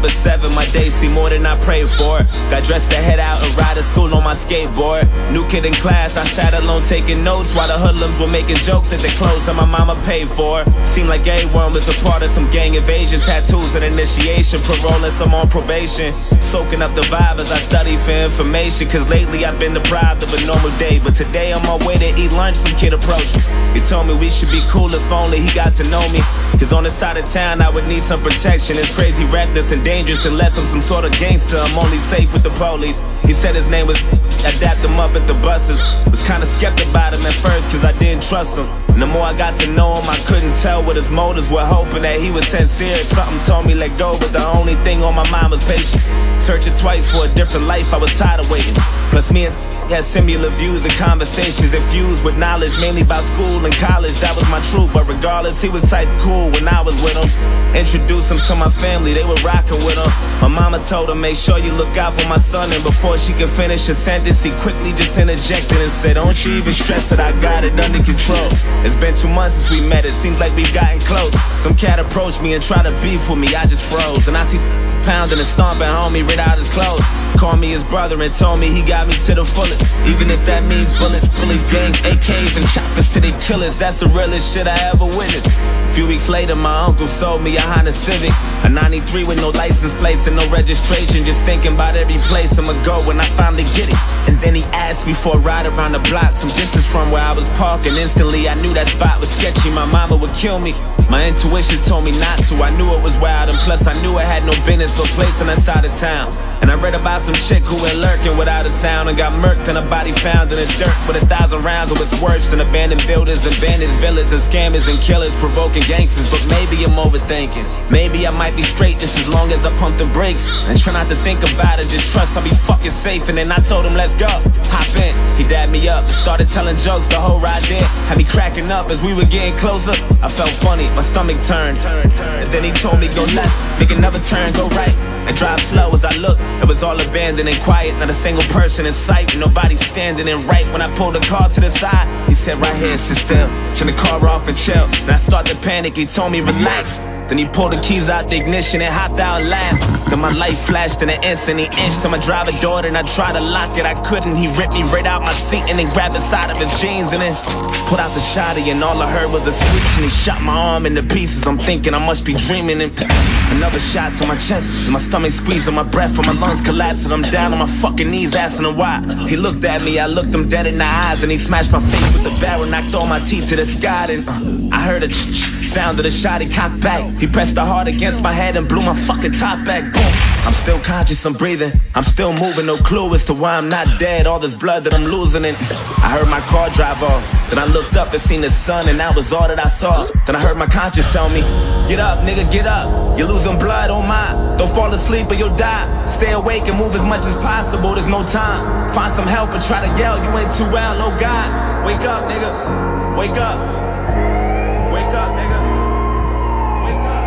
at 7, my days seem more than I prayed for. Got dressed to head out and ride to school on my skateboard. New kid in class, I sat alone taking notes while the hoodlums were making jokes at the clothes that my mama paid for. Seemed like everyone was a part of some gang invasion. Tattoos and initiation, paroling some on probation. Soaking up the vibe as I study for information, cause lately I've been deprived of a normal day. But today on my way to eat lunch, some kid approached me. He told me we should be cool if only he got to know me. Cause on the side of town I would need some protection. It's crazy, reckless, and dangerous unless I'm some sort of gangster. I'm only safe with the police. He said his name was I dapped him up at the buses. Was kinda skeptic about him at first cause I didn't trust him. And the more I got to know him, I couldn't tell what his motives were. Hoping that he was sincere. Something told me let go, but the only thing on my mind was patience. Searching twice for a different life, I was tired of waiting. Plus me and had similar views and conversations infused with knowledge, mainly about school and college. That was my truth, but regardless, he was type cool when I was with him. Introduced him to my family, they were rocking with him. My mama told him, make sure you look out for my son. And before she could finish her sentence, he quickly just interjected and said, don't you even stress that I got it under control. It's been 2 months since we met, it seems like we've gotten close. Some cat approached me and tried to beef with me, I just froze. And I see pounding and stomping homie right out his clothes. Called me his brother and told me he got me to the fullest. Even if that means bullets, bullies, gangs, AKs, and choppers to their killers. That's the realest shit I ever witnessed. A few weeks later, my uncle sold me a Honda Civic, a 93 with no license plates and no registration. Just thinking about every place I'ma go when I finally get it. And then he asked me for a ride around the block, some distance from where I was parking. Instantly, I knew that spot was sketchy. My mama would kill me. My intuition told me not to. I knew it was wild, and plus I knew I had no business or place on that side of town. And I read about some chick who went lurking without a sound and got murked and her body found in the dirt with 1,000 rounds. It was worse than abandoned buildings, abandoned villas, and scammers and killers provoking gangsters. But maybe I'm overthinking. Maybe I might be straight just as long as I pump the brakes and try not to think about it. Just trust I'll be fucking safe. And then I told him, let's go. Hop in. He dabbed me up and started telling jokes the whole ride there. Had me cracking up as we were getting closer. I felt funny, my stomach turned. And then he told me go left, make another turn, go right, and drive slow. As I looked, it was all abandoned and quiet. Not a single person in sight, and nobody standing. And right when I pulled the car to the side, he said right here, sit still, turn the car off and chill. And I started to panic, he told me relax. Then he pulled the keys out the ignition and hopped out and laughed. Then my light flashed in an instant. He inched to my driver door and I tried to lock it, I couldn't. He ripped me right out my seat and then grabbed the side of his jeans and then put out the shotty, and all I heard was a screech. And he shot my arm into pieces. I'm thinking I must be dreaming. And another shot to my chest, and my stomach squeezing, my breath and my lungs collapsing. I'm down on my fucking knees asking him why. He looked at me, I looked him dead in the eyes, and he smashed my face with the barrel, knocked all my teeth to the sky. And I heard a sound of the shot, he cocked back. He pressed the heart against my head and blew my fucking top back. Boom. I'm still conscious, I'm breathing, I'm still moving, no clue as to why I'm not dead. All this blood that I'm losing, and I heard my car drive off. Then I looked up and seen the sun, and that was all that I saw. Then I heard my conscience tell me, get up, nigga, get up. You're losing blood, oh my. Don't fall asleep or you'll die. Stay awake and move as much as possible, there's no time. Find some help and try to yell, you ain't too well, oh God. Wake up, nigga, wake up. Wake up, nigga. Wake up.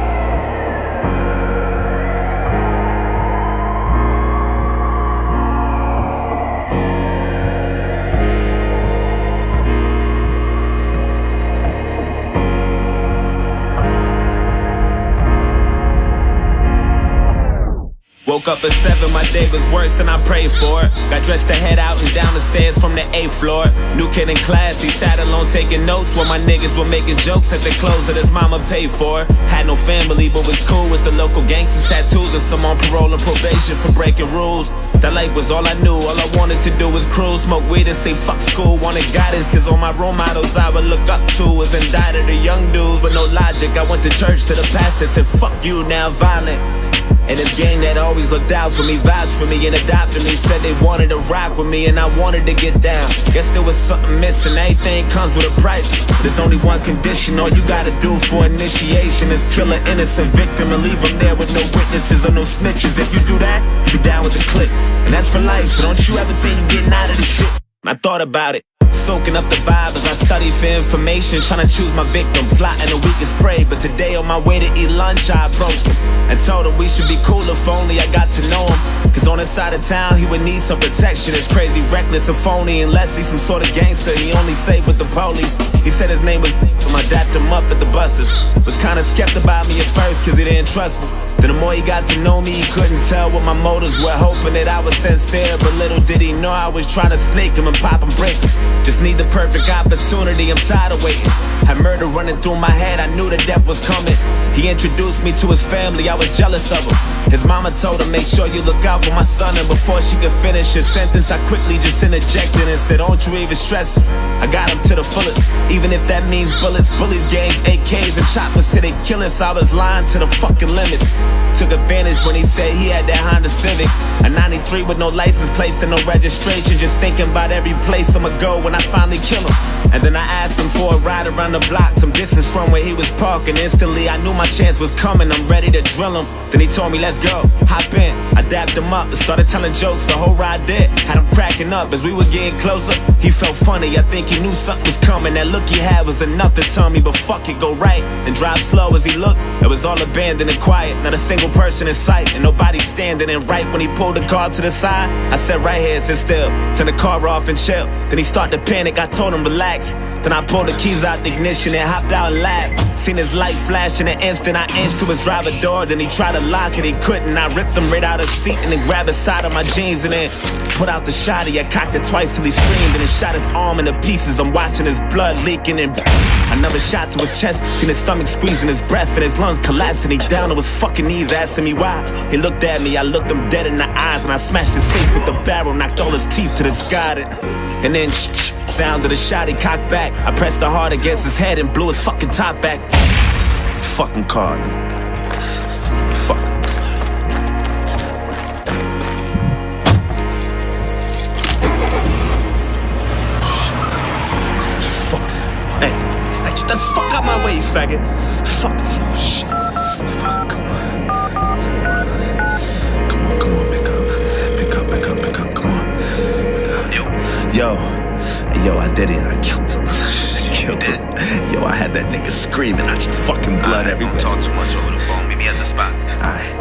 Woke up at 7, my day was worse than I prayed for. Got dressed to head out and down the stairs from the 8th floor. New kid in class, he sat alone taking notes while my niggas were making jokes at the clothes that his mama paid for. Had no family but was cool with the local gangsters, tattoos, and some on parole and probation for breaking rules. That life was all I knew, all I wanted to do was cruise, smoke weed and say fuck school. Wanted guidance cause all my role models I would look up to was indicted, the young dudes with no logic. I went to church to the pastor, said fuck you, now violent. And this gang that always looked out for me, vouched for me and adopted me, said they wanted to rock with me and I wanted to get down. Guess there was something missing, everything comes with a price. There's only one condition, all you gotta do for initiation is kill an innocent victim and leave them there with no witnesses or no snitches. If you do that, you be down with the clique. And that's for life, so don't you ever think you're getting out of this shit. I thought about it, soaking up the vibe as I study for information, trying to choose my victim, plotting the weakest prey. But today on my way to eat lunch, I approached him and told him we should be cool if only I got to know him. Cause on his side of town, he would need some protection. It's crazy, reckless, and phony, unless he's some sort of gangster. He only safe with the police. He said his name was I dapped him up at the buses. Was kinda skeptic about me at first cause he didn't trust me. Then the more he got to know me, he couldn't tell what my motives were, hoping that I was sincere. But little did he know I was trying to snake him and pop and break him. Just need the perfect opportunity, I'm tired of waiting. Had murder running through my head, I knew the death was coming. He introduced me to his family, I was jealous of him. His mama told him, make sure you look out for my son. And before she could finish his sentence, I quickly just interjected and said, don't you even stress it, I got him to the fullest. Even if that means bullets, bullies, gangs, AKs, and choppers till they kill us. I was lying to the fucking limits. Took advantage when he said he had that Honda Civic, a 93 with no license plates and no registration. Just thinking about every place I'ma go when I finally kill him. And then I asked him for a ride around the block, some distance from where he was parking. Instantly I knew my chance was coming, I'm ready to drill him. Then he told me, let's go, hop in. I dapped him up and started telling jokes, the whole ride did. Had him cracking up as we were getting closer. He felt funny, I think he knew something was coming. That look he had was enough to tell me, but fuck it, go right and drive slow. As he looked, it was all abandoned and quiet, not a single person in sight, and nobody standing. And right when he pulled the car to the side, I said right here, sit still, turn the car off and chill. Then he started to panic, I told him relax. Then I pulled the keys out the ignition and hopped out and laughed. Seen his light flash in an instant, I inched to his driver door. Then he tried to lock it, he couldn't. I ripped him right out of his seat and then grabbed the side of my jeans and then put out the shotty. I cocked it twice till he screamed and then shot his arm into pieces. I'm watching his blood leaking and another shot to his chest. Seen his stomach squeezing his breath and his lungs collapsing. He down on his fucking knees asking me why. He looked at me, I looked him dead in the eyes and I smashed his face with the barrel, knocked all his teeth to the sky. And then sound of the shot, he cocked back. I pressed the hard against his head and blew his fucking top back. Fucking car. Fuck. Fuck. Hey, get the fuck out my way, you faggot. Fuck. Oh, shit. Fuck, come on. Come on, pick up, come on. Yo, I did it, I killed him. Yo, I had that nigga screaming, I just fucking blood everywhere. Don't talk too much over the phone, meet me at the spot. Alright.